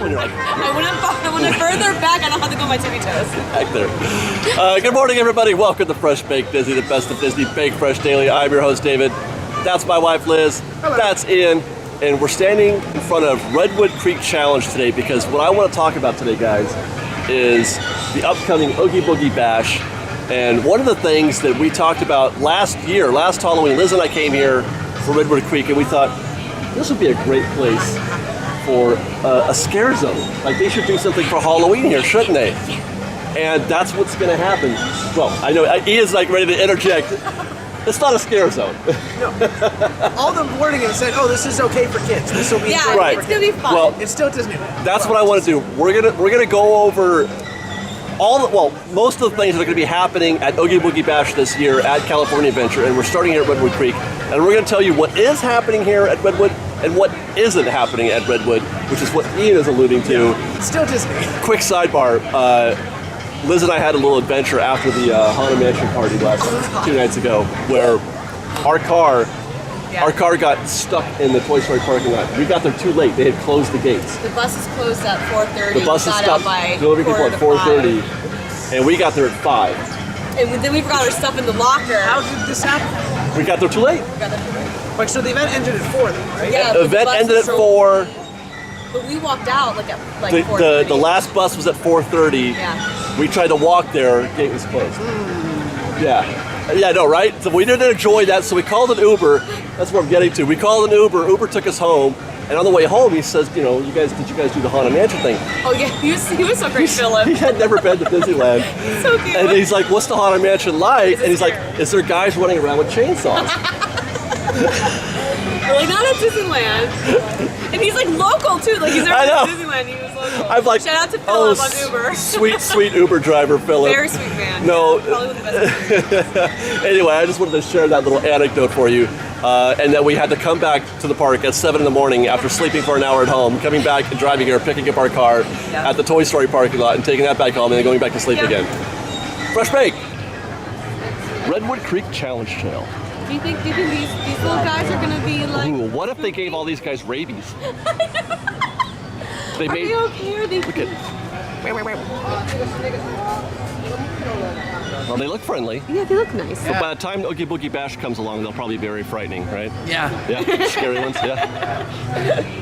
when you're like... I went further back, I don't have to go on my tippy toes. Back there. Good morning, everybody. Welcome to FreshBaked Disney, the best of Disney, baked fresh daily. I'm your host, David. That's my wife, Liz. Hello. That's Ian. And we're standing in front of Redwood Creek Challenge today because what I want to talk about today, guys, is the upcoming Oogie Boogie Bash. And one of the things that we talked about last Halloween, Liz and I came here for Redwood Creek, and we thought this would be a great place for a scare zone. Like, they should do something for Halloween here, shouldn't they? And that's what's going to happen. Well, I know Ian's like ready to interject. It's not a scare zone. No. All the wording it said, "Oh, this is okay for kids. This will be right. It's gonna be fun." Well, it's still Disneyland. That's what I want to do. We're gonna go over most of the things that are going to be happening at Oogie Boogie Bash this year at California Adventure, and we're starting here at Redwood Creek, and we're going to tell you what is happening here at Redwood and what isn't happening at Redwood, which is what Ian is alluding to. Still Disney. Quick sidebar. Liz and I had a little adventure after the Haunted Mansion party two nights ago, where our car got stuck in the Toy Story parking lot. We got there too late. They had closed the gates. The bus is closed at 4:30. The bus is out by delivery people at 4:30, and we got there at 5. And then we forgot our stuff in the locker. How did this happen? We got there too late. Like, so the event ended at 4 then, right? Yeah, The event ended at 4. But we walked out like at 4:30. The last bus was at 4:30. Yeah. We tried to walk there, gate was closed. Yeah, no, right? So we didn't enjoy that, so we called an Uber. That's where I'm getting to. We called an Uber. Uber took us home, and on the way home, he says, did you guys do the Haunted Mansion thing? Oh yeah, he was so great, Philip. He had never been to Disneyland. He's so cute. And he's like, what's the Haunted Mansion like? And he's like, is there guys running around with chainsaws? We're like, not at Disneyland. And he's like local too. Like, he's never been to Disneyland. He was local. I'm like, shout out to Philip on Uber. sweet Uber driver, Philip. Very sweet man. No. Yeah, probably the best. Anyway, I just wanted to share that little anecdote for you. And that we had to come back to the park at 7 in the morning after sleeping for an hour at home, coming back and driving here, picking up our car at the Toy Story parking lot and taking that back home and then going back to sleep again. Fresh Baked. Redwood Creek Challenge Trail. Do you think these little guys are gonna be like? Ooh, what if they gave all these guys rabies? Are they okay? Are they? Look at. Well, they look friendly. Yeah, they look nice. But by the time Oogie Boogie Bash comes along, they'll probably be very frightening, right? Yeah. Yeah, scary ones, yeah.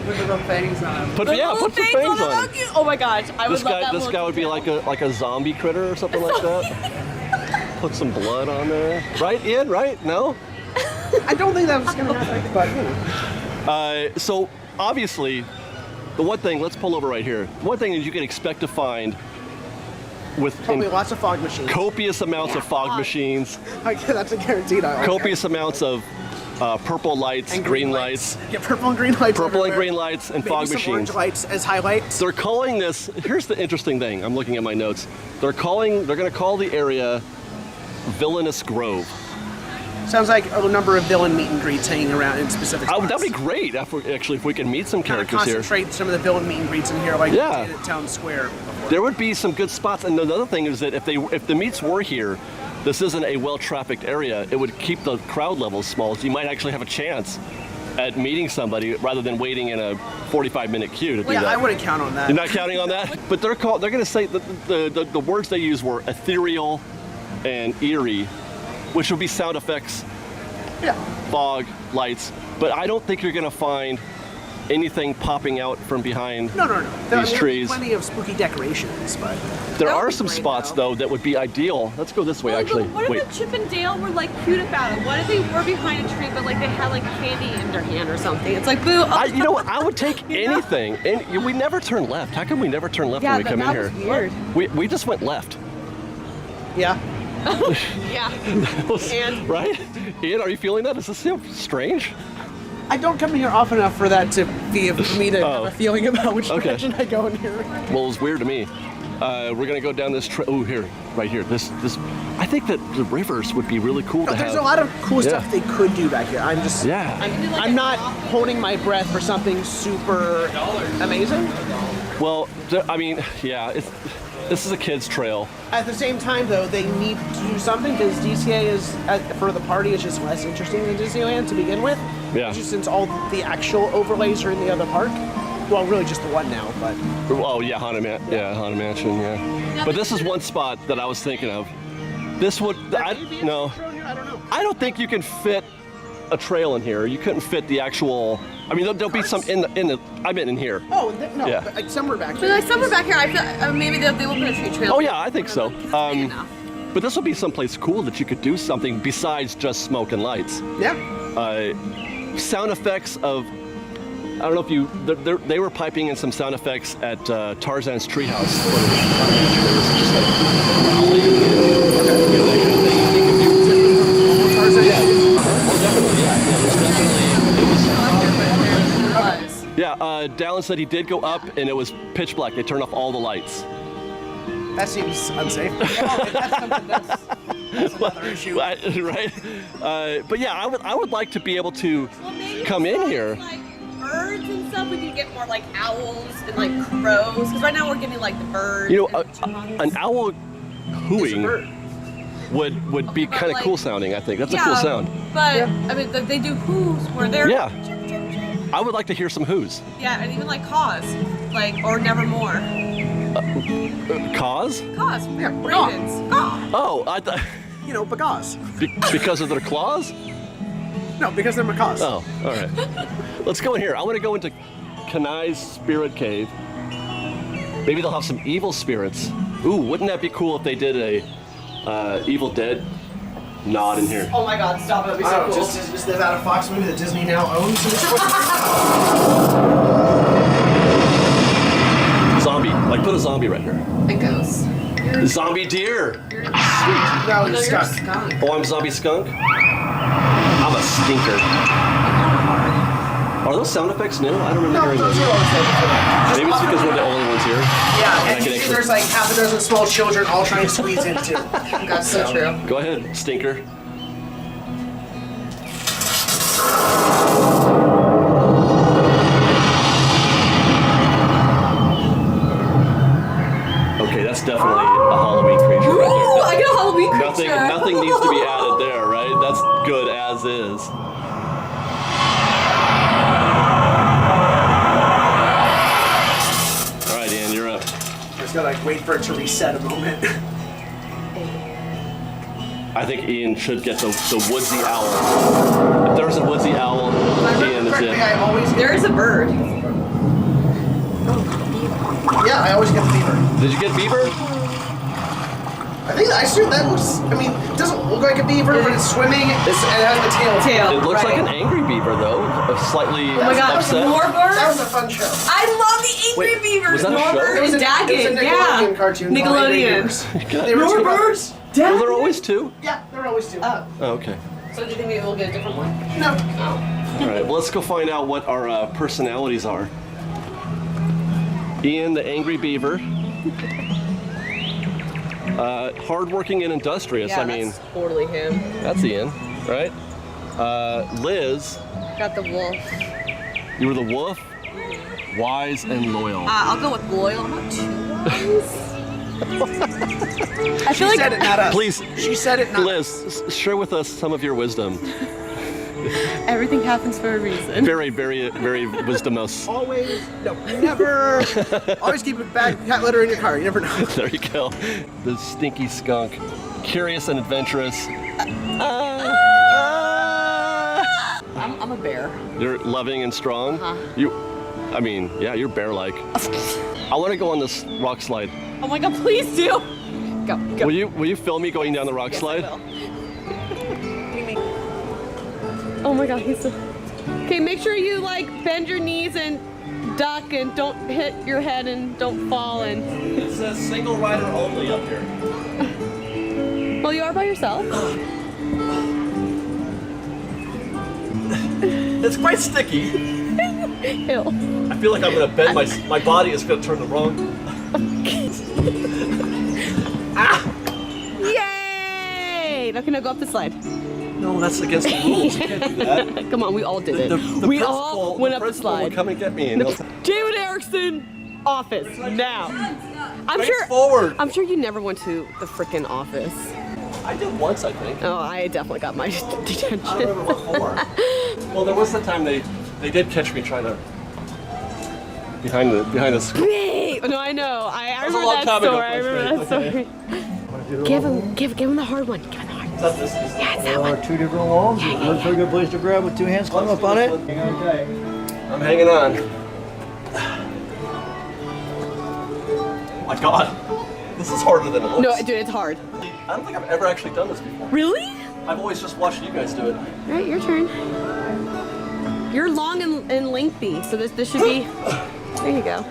Put the little fangs on them. Put some fangs on them. Oh my gosh, I would This love that. guy would be like a zombie critter or something like that. Put some blood on there. Right, Ian? Right? No? I don't think that was going to happen, but So, obviously, the one thing, let's pull over right here. One thing that you can expect to find with probably lots of fog machines. Copious amounts of fog machines. That's a guaranteed. Copious amounts of purple lights, and green lights. Yeah, purple and green lights. Purple everywhere. and green lights and Maybe fog some machines. Orange lights as highlights. They're calling this, here's the interesting thing, I'm looking at my notes. They're going to call the area Villainous Grove. Sounds like a number of villain meet and greets hanging around in specific spots. That'd be great if we can meet some characters here. Concentrate some of the villain meet and greets in here, like we did at Town Square before. There would be some good spots, and another thing is that if the meets were here, this isn't a well-trafficked area. It would keep the crowd levels small, so you might actually have a chance at meeting somebody rather than waiting in a 45-minute queue to do that. I wouldn't count on that. You're not counting on that? But they're going to say the words they use were ethereal and eerie, which would be sound effects. Yeah. Fog, lights, but I don't think you're going to find anything popping out from behind these trees. Plenty of spooky decorations, but there are some spots though that would be ideal. Let's go this way, actually. What if the Chip and Dale were like cute about it? What if they were behind a tree, but like they had like candy in their hand or something? It's like boo. You know what? I would take anything. And we never turn left. How come we never turn left when we come in here? Weird. We just went left. yeah. Yeah. And right? Ian, are you feeling that? Does this feel strange? I don't come here often enough for that to be for me to have a feeling about which direction I go in here. Well, it's weird to me. We're gonna go down this trail. Oh, here, right here. This. I think that the rivers would be really cool to have. There's a lot of cool stuff they could do back here. I'm just. Yeah. I'm not holding my breath for something super amazing. Well, I mean, yeah. This is a kid's trail. At the same time, though, they need to do something because DCA is, for the party, is just less interesting than Disneyland to begin with. Yeah. Just since all the actual overlays are in the other park. Well, really just the one now, but. Oh yeah, Haunted Mansion. Yeah. But this is one spot that I was thinking of. This would no. I don't know. I don't think you can fit a trail in here. You couldn't fit the actual. I mean, there'll be some in the. I meant in here. Oh no, Yeah. but, like somewhere back But here. like somewhere back here, I feel maybe they will put a tree trail. Oh yeah, I think so. Big enough. But this would be someplace cool that you could do something besides just smoke and lights. Yeah. Sound effects of. I don't know if you. They were piping in some sound effects at Tarzan's treehouse. Yeah, Dallin said he did go up and it was pitch black. They turned off all the lights. That seems unsafe. That's something that's another issue. Right? But yeah, I would like to be able to come in here. Like birds and stuff, we can get more like owls and like crows. Because right now we're getting like the birds. You know, and an owl It's a hooing bird. would be But kind of like- cool sounding. I think that's yeah, a cool sound. But Yeah. I mean, they do whoos where they're Yeah. chirp, chirp, chirp. I would like to hear some whoos. Yeah, and even like caws, like or nevermore. Caws? Caws, Yeah, ravens. Caw. Oh, I thought You know, macaws. because of their claws. No, because they're macaws. Oh, all right. Let's go in here. I want to go into Kanai's spirit cave. Maybe they'll have some evil spirits. Ooh, wouldn't that be cool if they did a Evil Dead nod in here? Oh my God! Stop it! That'd be so cool. Just is that a Fox movie that Disney now owns? Zombie. Like put a zombie right here. A ghost. Zombie deer. No, No, you're you're stuck. a skunk. Oh, I'm zombie skunk. I'm a stinker. Are those sound effects new? I don't remember No, hearing those those. are always there. Maybe it's because we're the only ones here. Yeah, I and can usually actually- there's like half a dozen small children all trying to squeeze in too. That's so true. Go ahead, stinker. Okay, that's definitely a Halloween creature Ooh, right I get a Halloween there. creature. Nothing needs to be added there, right? That's good as is. All right, Ian, you're up. Just gotta like wait for it to reset a moment. I think Ian should get the woodsy owl. If there's a woodsy owl, Ian is Correctly, in. I always get, There is a bird. yeah, I always get the beaver. Did you get beaver? I think I assume that looks. I mean, it doesn't look like a beaver, but it's swimming. It has the tail. Tail. It looks Right. like an angry beaver, though. Slightly Oh my God! upset. More birds. That was a fun show. I love the angry Wait, beavers. was that a More show? birds It was and a Daggett. Nickelodeon Yeah. cartoon. called Angry Beavers. They were two brothers. Well, there are always two. Yeah, there are always two. Oh. Oh, okay. So do you think maybe we'll get a different one? No. Oh. All right. Well, let's go find out what our personalities are. Ian, the angry beaver. Hardworking and industrious. Yeah, I mean, that's totally him. that's Ian, right? Liz, Got the wolf. you were the wolf. Wise and loyal. I'll go with loyal. I'm not too wise. I feel She like said it, not us. Please, She said it, not Liz, share with us some of your wisdom. everything happens for a reason. Very, very, very wisdomous. Always, no, never. Always keep a bag of cat litter in your car. You never know. There you go. The stinky skunk. Curious and adventurous. I'm a bear. You're loving and strong. Uh-huh. I mean, yeah, you're bear-like. I want to go on this rock slide. Oh my God! Please do. Go. Go. Will you film me going down the rock Yes, slide? I will. Oh my God, he's so... Okay, make sure you like bend your knees and duck and don't hit your head and don't fall and... It says single rider only up here. Well, you are by yourself. It's quite sticky. Ew. I feel like I'm gonna bend my body is gonna turn the wrong. Yay! Now can I go up the slide? No, that's against the rules. You can't do that. Come on, we all did it. The we principal- all went the up the principal will slide. come and get me. And he'll- David Erickson, office now. I'm Face sure. forward. I'm sure you never went to the frickin' office. I did once, I think. Oh, I definitely got my detention. I don't remember what for. Well, there was the time they did catch me trying to behind the screen. Wait, no, I know. I was a remember long that time ago, story. I remember that FreshBaked. story. Give him the hard one. Give him the hard one. Is that this? Yeah, it's that There one. are two different logs. It looks like a good place to grab with two hands. Climb up on it. Hang on tight. I'm hanging on. Oh my God, this is harder than it looks. No, dude, it's hard. I don't think I've ever actually done this before. Really? I've always just watched you guys do it. All right, your turn. You're long and lengthy, so this should be. There you go.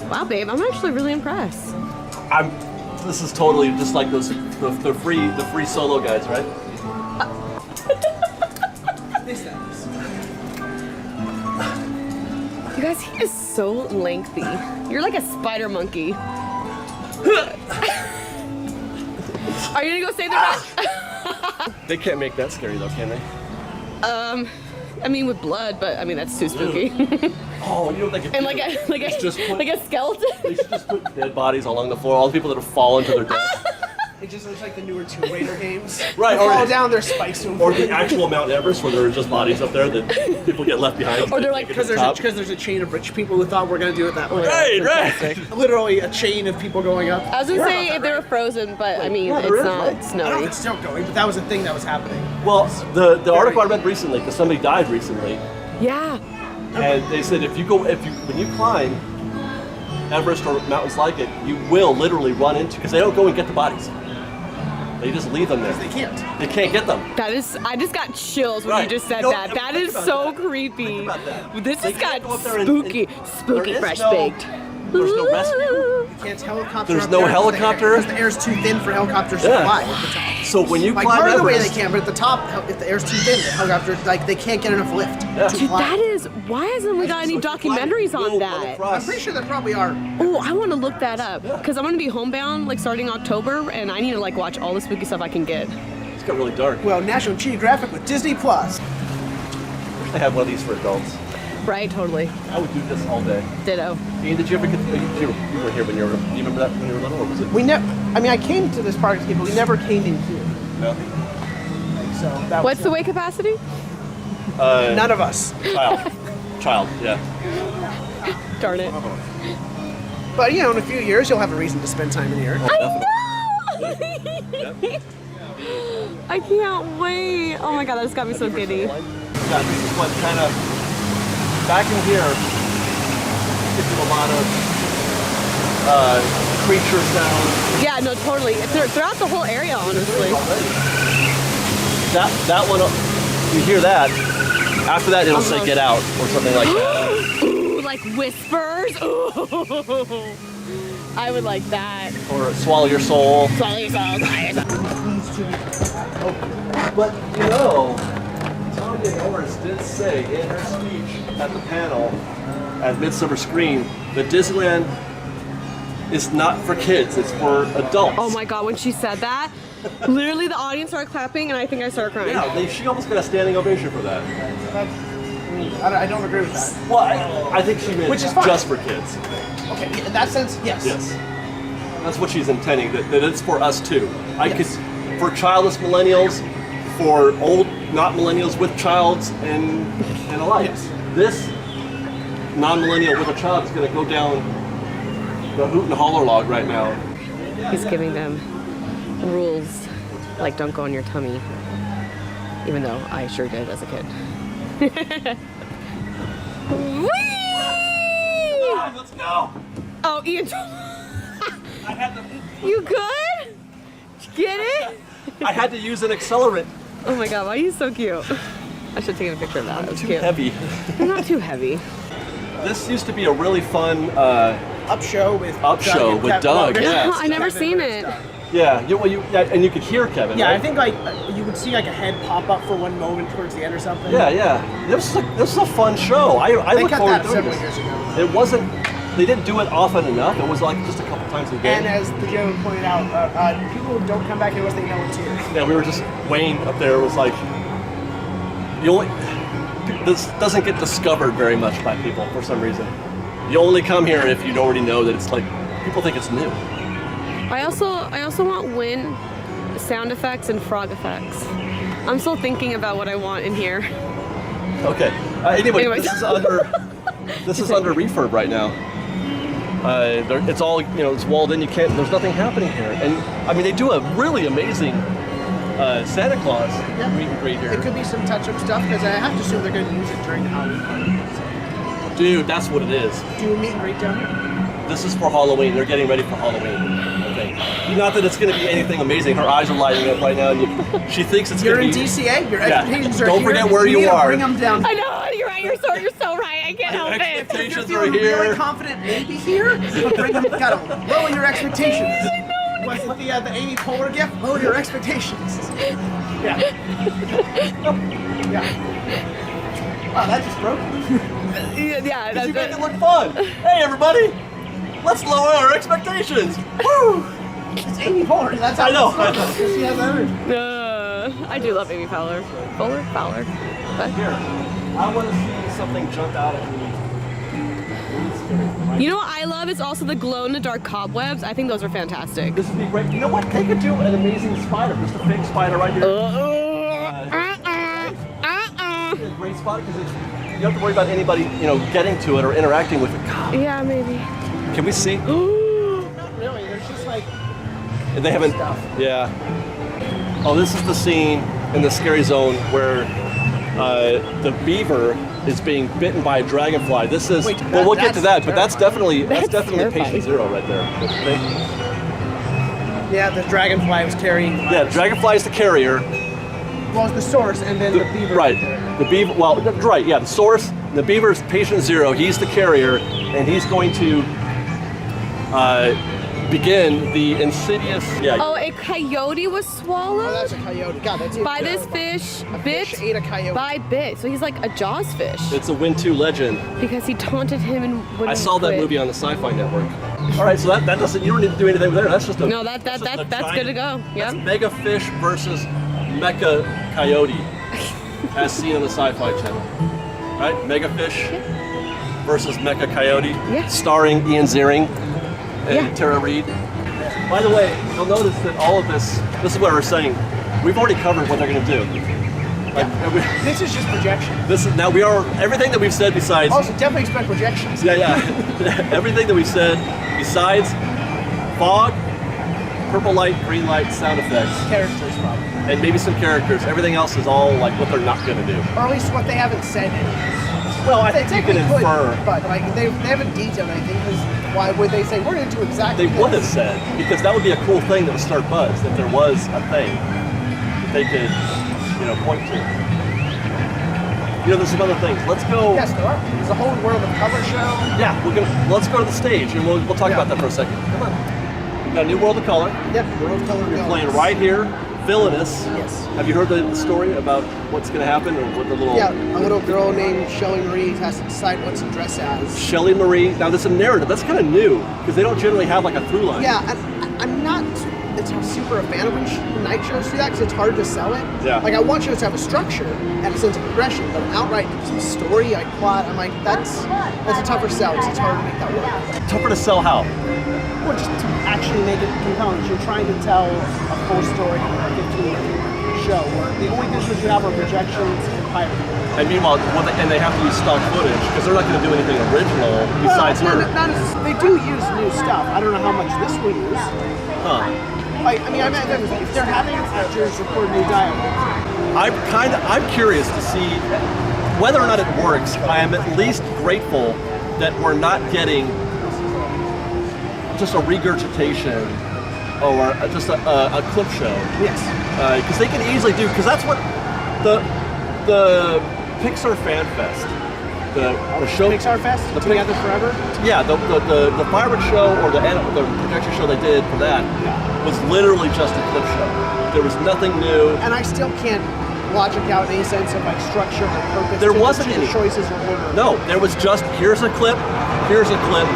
Wow, babe, I'm actually really impressed. This is totally just like those the free solo guys, right? You guys, he is so lengthy. You're like a spider monkey. Are you gonna go save the rest? They can't make that scary though, can they? I mean with blood, but I mean that's too spooky. Oh, you know what they could And do? like a skeleton. They should just put dead bodies along the floor. All the people that have fallen to their death. It just looks like the newer Tomb Raider games. Right, They or- fall down, there's spikes to them. Or the actual Mount Everest, where there are just bodies up there that people get left behind. Or they're like- Because there's a chain of rich people who thought we're gonna do it that way. Right. Literally a chain of people going up. I was gonna say if they were frozen, but I mean Yeah, there it's is, not right? I don't know snowy. if it's still going, but that was a thing that was happening. Well, the article I read recently, because somebody died recently, Yeah. and they said when you climb Everest or mountains like it, you will literally run into, because they don't go and get the bodies. They just leave them there. They can't. They can't get them. That is, I just got chills when Right. you just said No, that. no, That think is about so that. creepy. Think about that. This They has can't got go up there and- spooky there is fresh no- baked. There's no rescue. You can't helicopter. There's up no there helicopter? because the air's too thin for helicopters to Yeah. fly at the top. So when you Like climb part of the way they Everest, can, but at the top, if the air's too thin, the helicopter they can't get enough lift Yeah. to Dude, fly. that is, why hasn't we got any So if you climb, documentaries you'll on run that? across- I'm pretty sure there probably are. Oh, I want to look that up because I'm gonna be homebound like starting October, and I need to like watch all the spooky stuff I can get. It's got really dark. Well, National Geographic with Disney Plus. They have one of these for adults. Right, totally. I would do this all day. Ditto. Ian, did you ever get? You were here when you were. Do you remember that when you were little, or was it? We never. I mean, I came to this park, but we never came in here. No. So that What's was the weight capacity? None of us. Child. Yeah. Darn it. But you know, in a few years, you'll have a reason to spend time in here. I can't wait. Oh my god, that just got me so giddy. Yeah, this is what kind of back in here. Gives you a lot of creature sounds. Yeah, no, totally. Throughout the whole area, honestly. That one, you hear that. After that, it'll say "get out" or something like that, Ooh, like whispers. Ooh. I would like that. or "swallow your soul." Swallow your soul, swallow your soul. But you know, Tanya Norris did say in her speech at the panel at Midsummer Screen that Disneyland is not for kids; it's for adults. Oh my god, when she said that, literally the audience started clapping and I think I started crying. Yeah, she almost got a standing ovation for that. I don't agree with that. Well, I think she meant Which is fine. just for kids. Okay, in that sense, yes. Yes. That's what she's intending, that it's for us too. Yes. For childless millennials, for old not millennials with childs and alike. Yes. This non-millennial with a child is going to go down the hoot and holler log right now. He's giving them rules like don't go on your tummy, even though I sure did as a kid. Whee! Let's go! Oh, Ian. You good? Get it? I had to use an accelerant. Oh my god, why are you so cute? I should have taken a picture of that. It was Too cute. heavy. They're not too heavy. This used to be a really fun Up show with Up-show with Doug, yeah. I never seen it. and you could hear Kevin. Yeah, right? I think like you would see like a head pop up for one moment towards the end or something. Yeah. This was a fun show. I They look cut forward that to doing several this. years ago. It wasn't. They didn't do it often enough. It was like just a couple times a day. And as the gentleman pointed out, people don't come back unless they know it's here. Yeah, we were just Wayne up there was like, this doesn't get discovered very much by people for some reason. You only come here if you already know that it's like people think it's new. I also want wind sound effects and frog effects. I'm still thinking about what I want in here. Okay. Anyway, Anyways. this is under refurb right now. It's all, it's walled in. There's nothing happening here. And I mean, they do a really amazing Santa Claus meet and greet here. It could be some touch-up stuff because I have to assume they're going to use it during the Halloween party. So. Dude, that's what it is. Do a meet and greet down here? This is for Halloween. They're getting ready for Halloween, I think. Not that it's going to be anything amazing. Her eyes are lighting up right now. And she thinks it's going to be... You're in DCA. Your expectations are Don't here. forget where you are. Bring them down. I know, you're right. You're so right. I can't help it. Expectations You're are here. really confident maybe here, but bring them, gotta lower your expectations. Was it the Amy Poehler gift? Lower your expectations. Yeah. Yeah. Wow, that just broke. Yeah, that's You make it. it look fun. Hey, everybody. Let's lower our expectations. Woo! It's Amy Poehler. That's how I know. She has energy. I do love Amy Fowler. Fowler. But, Here, I want to see something jump out at me. you know what I love is also the glow-in-the-dark cobwebs. I think those are fantastic. This would be great. You know what? They could do an amazing spider. Just a fake spider right here. A great spot because you don't have to worry about anybody, getting to it or interacting with it. God. Yeah, maybe. Can we see? Not really. There's just like They haven't. stuff. Yeah. Oh, this is the scene in the scary zone where the beaver is being bitten by a dragonfly. This is. Wait, well, we'll get to that, that's but that's definitely That's patient terrifying. zero right there. Yeah, the dragonfly was carrying. Yeah, dragonfly is the carrier. Well, it's the source, and then the beaver. Right. The beaver. Well, right. Yeah, the source. The beaver's patient zero. He's the carrier, and he's going to begin the insidious. Yeah. Oh, a coyote was Oh, swallowed that's a coyote. God, that's it. by this fish. A Bit fish ate a coyote. by bit. So he's like a Jaws fish It's a Win 2 legend. because he taunted him and wouldn't I saw that quit. movie on the Sci-Fi Network. All right, so that doesn't. You don't need to do anything there. That's just a. No, that's just a good to go. That's Yeah. Mega Fish versus Mecha Coyote, as seen on the Sci-Fi Channel. Right, Mega Fish versus Mecha Coyote, Yeah. starring Ian Ziering and Yeah. Tara Reid. By the way, you'll notice that all of this is what we're saying. We've already covered what they're going to do. Like, This is just projection. we are everything that we've said besides. Also, definitely expect projections. Yeah. Everything that we said besides fog, purple light, green light, sound effects, Characters, probably. and maybe some characters. Everything else is all like what they're not going to do. Or at least what they haven't said. Well, I think you can technically infer. but like they haven't detailed anything. Because why would they say we're going to do exactly? They would have this? said, because that would be a cool thing that would start buzz, if there was a thing that they could, point to. There's some other things. Let's go. Yes, there are. There's a whole world of cover show. Yeah, let's go to the stage and we'll talk Yeah. about that for a second. Come on. We've got a new World of Color. Yep, world color. We're playing right here, Villainous. Yes. Have you heard the story about what's going to happen or what the little Yeah, a little girl named Shelley Marie has to decide what to dress as. Shelley Marie? Now there's a narrative. That's kind of new because they don't generally have like a through line. Yeah, I'm not super a fan of when night shows do that because it's hard to sell it. Yeah. Like I want shows to have a structure and a sense of progression, but outright story, like plot, I'm like that's a tougher sell because it's hard to make that work. Tougher to sell how? Or just to actually make it compelling. You're trying to tell a full story in a 15-minute show where the only visuals you have are projections and pirates. And meanwhile, they have to use stock footage because they're not going to do anything original besides her. They do use new stuff. I don't know how much this will use. Huh. I mean, if they're having actors record new dialogue. I'm curious to see whether or not it works. I am at least grateful that we're not getting just a regurgitation or just a clip show. Yes. Because they can easily do, because that's what the Pixar Fan Fest, the show, Pixar Fest, Together Forever. yeah, the fireworks show or the projection show they did for that was literally just a clip show. There was nothing new. And I still can't logic out any sense of like structure or purpose. There to wasn't the any choices or order. No, there was just here's a clip, here's a clip,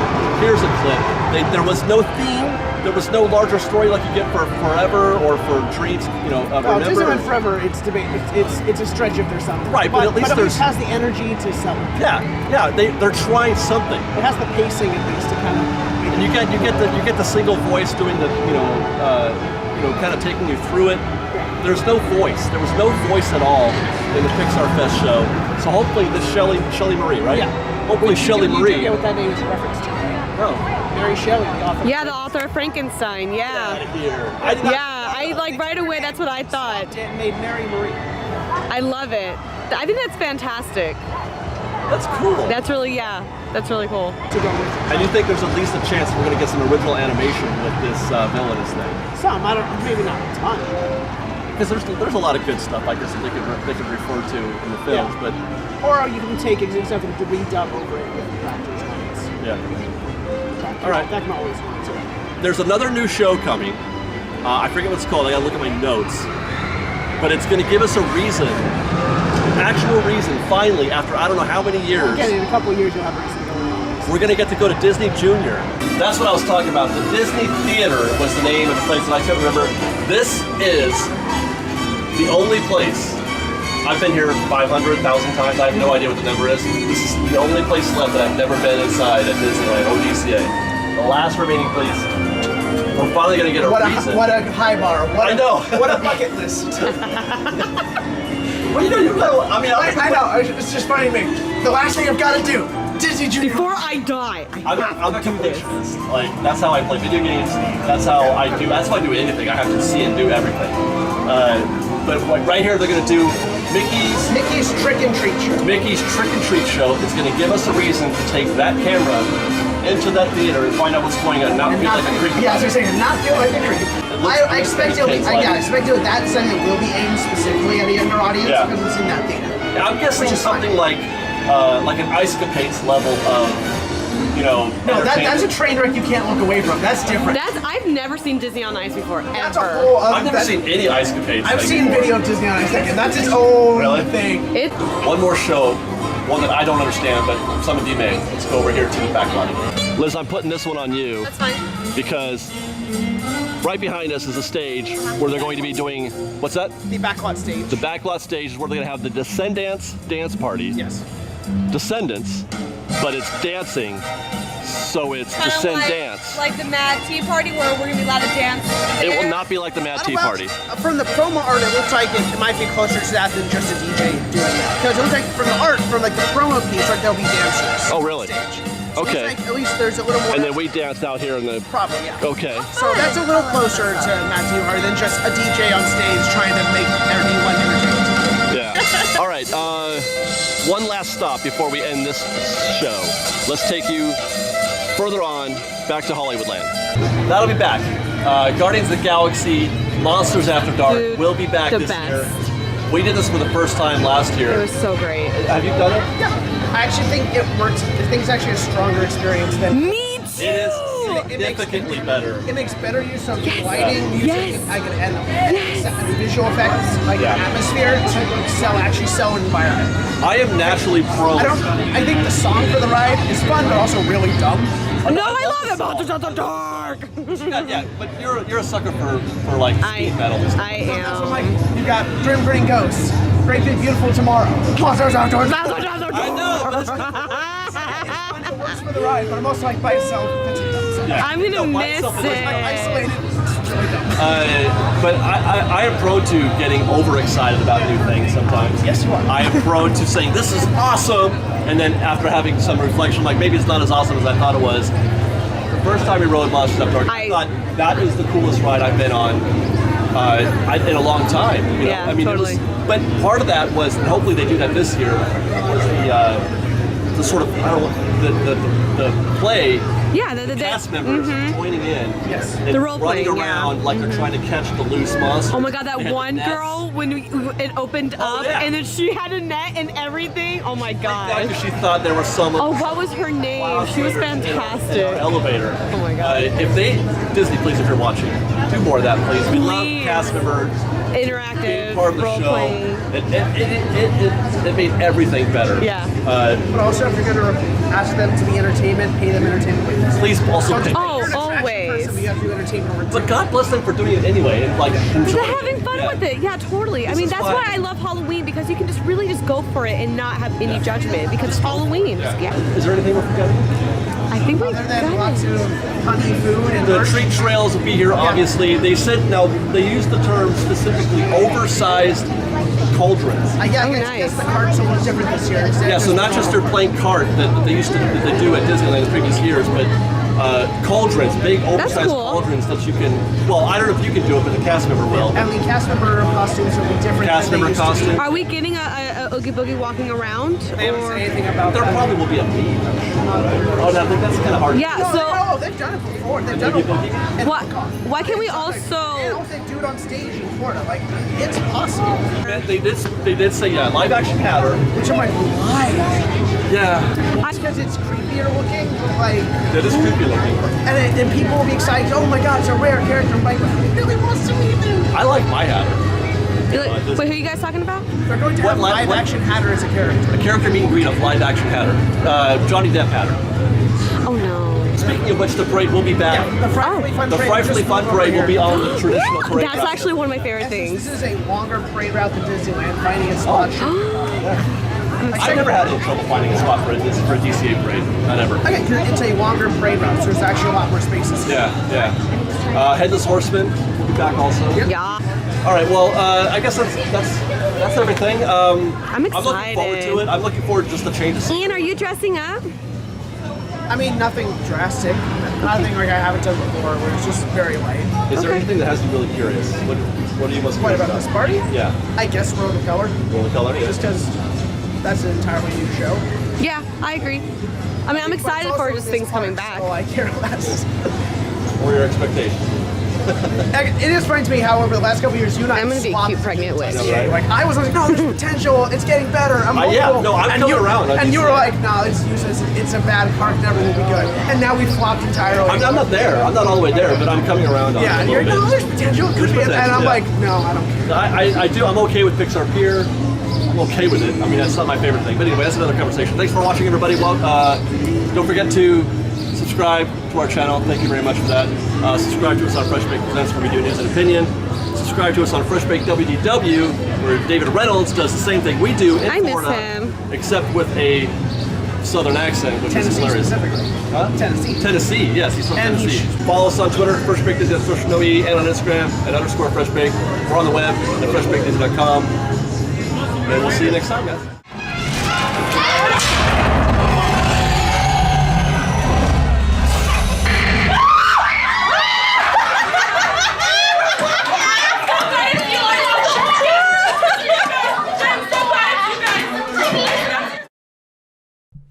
here's a clip. There was no theme. There was no larger story like you get for Forever or for Dreams. Well, Remember. Disneyland Forever, it's debate. It's a stretch if there's something. Right, but at least it there's- has the energy to sell it. Yeah, they're trying something. It has the pacing at least to kind of. And you get the single voice doing the kind of taking you through it. There's no voice. There was no voice at all in the Pixar Fest show. So hopefully this Shelley Marie, right? Yeah. Hopefully Shelley You Marie. do get what that name is a reference to. No. Mary Shelley, the author. Yeah, the author of Frankenstein. Get Yeah. out of here. I did not- Yeah, I like right away. That's what I thought. It made Mary Marie. I love it. I think that's fantastic. That's cool. That's really that's really cool. To go with it. I do think there's at least a chance we're going to get some original animation with this Villainous thing. Some, I don't, maybe not a ton. Because there's a lot of good stuff, I guess, that they could refer to in the films, Yeah. but Or you can take it and something to redub over it with the actors' names. yeah. All right. That can always work too. There's another new show coming. I forget what it's called. I gotta look at my notes. But it's going to give us a reason, actual reason, finally, after I don't know how many years. Again, in a couple of years, you'll have reason to go in. We're gonna get to go to Disney Junior. That's what I was talking about. The Disney Theater was the name of the place that I couldn't remember. This is the only place. I've been here 500,000 times. I have no idea what the number is. This is the only place left that I've never been inside at Disneyland, ODCA. The last remaining place. We're finally gonna get a reason. What a high bar. What I know. What a bucket list. Well, you know, I mean, I know. It's just funny to me. The last thing I've got to do, Disney Junior. Before I die, I'm a completionist. Like, that's how I play video games. That's how I do. That's how I do anything. I have to see and do everything. But like right here, they're gonna do Mickey's Trick and Treat Show. Mickey's Trick and Treat Show. It's gonna give us a reason to take that camera into that theater and find out what's going on. Not feel like a creep. Yeah, as I was saying, not feel like a creep. looks I expect it. I expect it. That segment will be aimed specifically at a younger audience Yeah. because it's in that theater. I'm guessing something like an Ice Capades level of, you know. No, that's a train wreck you can't look away from. That's different. I've never seen Disney on Ice before, That's a ever. whole. I've never seen any Ice Capades. I've thing seen before. video of Disney on Ice, and that's its own Really? thing. It. One more show, one that I don't understand, but some of you may. Let's go over here to the back lot. Liz, I'm putting this one on you That's fine. because right behind us is a stage where they're going to be doing, what's that? The backlot stage. The backlot stage is where they're going to have the Descendance dance party. Yes. Descendants, but it's dancing, so it's Descendance. Like the Mad Tea Party where we're gonna be allowed to dance. It will not be like the Mad Tea Party. From the promo art, it looks like it might be closer to that than just a DJ doing that. Because it looks like from the art, from like the promo piece, like there'll be dancers. Oh, really? On stage. So it Okay. looks like at least there's a little more. And then we danced out here in the. Probably, yeah. Okay. So that's a little closer to Mad Tea Party than just a DJ on stage trying to make everyone entertained. Yeah. All right. One last stop before we end this show. Let's take you further on back to Hollywood Land. That'll be back. Guardians of the Galaxy, Monsters After Dark Dude, will be back the this best. year. We did this for the first time last year. It was so great. Have you done it? Yeah. I actually think it works. I think it's actually a stronger experience than. Me too. It is It makes- significantly better. It makes better use of lighting, music, Yes. and visual effects, like Yeah. atmosphere to actually sell an environment. I am naturally pro. I think the song for the ride is fun, but also really dumb. No, I love it. Monsters After Dark. Yeah, but you're a sucker for like speed metal. and stuff. I That's what, am. like, you got Grim Grinning Ghosts, Great Big Beautiful Tomorrow, Monsters Outdoors. Monsters After Dark. I know, but it's It works for the ride, but I'm also like by itself. That's dumb. Yeah. I'm gonna No, by miss itself, Like it. isolated, it's really dumb. But I am prone to getting overexcited about new things sometimes. Yes, you are. I am prone to saying, this is awesome, and then after having some reflection, like maybe it's not as awesome as I thought it was. The first time we rode Monsters After Dark, I thought that is the coolest ride I've been on in a long time. You know? Yeah, I mean, totally. but part of that was, and hopefully they do that this year, was the sort of, I don't know, the play. Yeah, Cast members joining in, Yes. and The role running playing, yeah. around like they're trying to catch the loose monster. Oh my god, They that had the one nets. girl when it opened Oh, up yeah. and then she had a net and everything. Oh my Yeah, god. because she thought there was someone. Oh, what was her name? She was in our fantastic. elevator. Oh my God. If they, Disney, please, if you're watching, do more of that, please. We love Please. cast members being Interactive, part of the role show. playing. It made everything better. Yeah. But also, if you're going to ask them to be entertainment, pay them entertainment wages. Please also Don't pay. just Oh, you're an attraction always. person, you have to do entertainment over But God bless them for doing it anyway and like They're enjoying having fun Yeah. with it. Yeah, totally. I This mean, is that's why- why I love Halloween because you can just really just go for it and not have any judgment because it's Halloween. Yeah. Is there anything we're forgetting? I think we Other than got lots it. of honey food and The merch. treat trails will be here, obviously. They said, now, they used the term specifically oversized cauldrons. I guess, Oh, I nice. guess the cart's a little different this year. Yeah, so not just their plain cart that they used to that they do at Disneyland in previous years, but cauldrons, big oversized cool. cauldrons that you can. Well, I don't know if you can do it, but the cast member will. I mean, cast member costumes will be different. Cast than they member used to be. costume. Are we getting a Oogie Boogie walking around? They haven't said anything about There that. probably will be a meme. Oh, no, I think that's kind of hard. Yeah. No, So they've done it before. They've done Oogie it. Boogie? And why can't we And also? also do it on stage in Florida. Like, it's possible. And they did say live action Hatter. Which I'm like, why? Yeah, Because it's creepier looking. Like, that is creepy looking. and people will be excited. Oh my God, it's a rare character. I'm like, who really wants to meet him? I like my Hatter. Wait, who are you guys talking about? They're going to What have live- live action Hatter as a character. A character meet and greet of live action Hatter. Johnny Depp Hatter. Oh no. Speaking of which, the parade will be back. The Frightfully Fun The Parade. Frightfully just Fun moved over Parade will here. be on the traditional parade That's route. actually one of my favorite And things. This is a longer parade route than Disneyland, finding a spot. I've never had any trouble finding a spot for a DCA parade. I never. Okay, it's a longer parade route, so there's actually a lot more spaces. Yeah. Headless Horseman will be back also. Yeah. All right. Well, I guess that's everything. I'm looking forward excited. to it. I'm looking forward to just the changes. Ian, are you dressing up? I mean, nothing drastic. Nothing like I haven't done before, where it's just very light. Is there Okay. anything that has you really curious? What are you most What curious about this party? Yeah. I guess Roll the Color. Roll the color. Just because that's an entirely new show. Yeah, I agree. I mean, I'm excited for just things coming back. Oh, I care less. What are your expectations? It is funny to me how over the last couple of years, you and I I'm gonna be a swapped cute pregnant witch. Yeah, right. like I was like, no, there's potential. It's getting better. I'm Yeah, hopeful. no, I'm and coming you, around. And you were like, no, it's useless. It's a bad park. Never will be good. And now we flopped entirely. I'm not there. I'm not all the way there, but I'm coming around on Yeah, it and a you're little no, bit. there's potential. It could be. And potential, I'm yeah. like, no, I don't care. I do. I'm okay with Pixar Pier. I'm okay with it. I mean, that's not my favorite thing. But anyway, that's another conversation. Thanks for watching, everybody. Well, don't forget to subscribe to our channel. Thank you very much for that. Subscribe to us on FreshBaked Presents, where we do news and opinion. Subscribe to us on FreshBaked WDW, where David Reynolds does the same thing we do in I miss Florida, him. except with a southern accent, which is Tennessee hilarious. specifically. Huh? Tennessee. Tennessee, yes, he's from And Tennessee. he's- Follow us on Twitter, FreshBaked is social no E, and on Instagram at _FreshBaked. We're on the web at freshbakedis.com. And we'll see you next time, guys.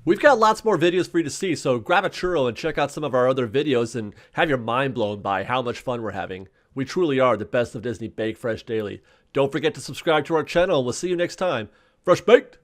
We've got lots more videos for you to see, so grab a churro and check out some of our other videos and have your mind blown by how much fun we're having. We truly are the best of Disney Bake Fresh Daily. Don't forget to subscribe to our channel, and we'll see you next time. Fresh Baked!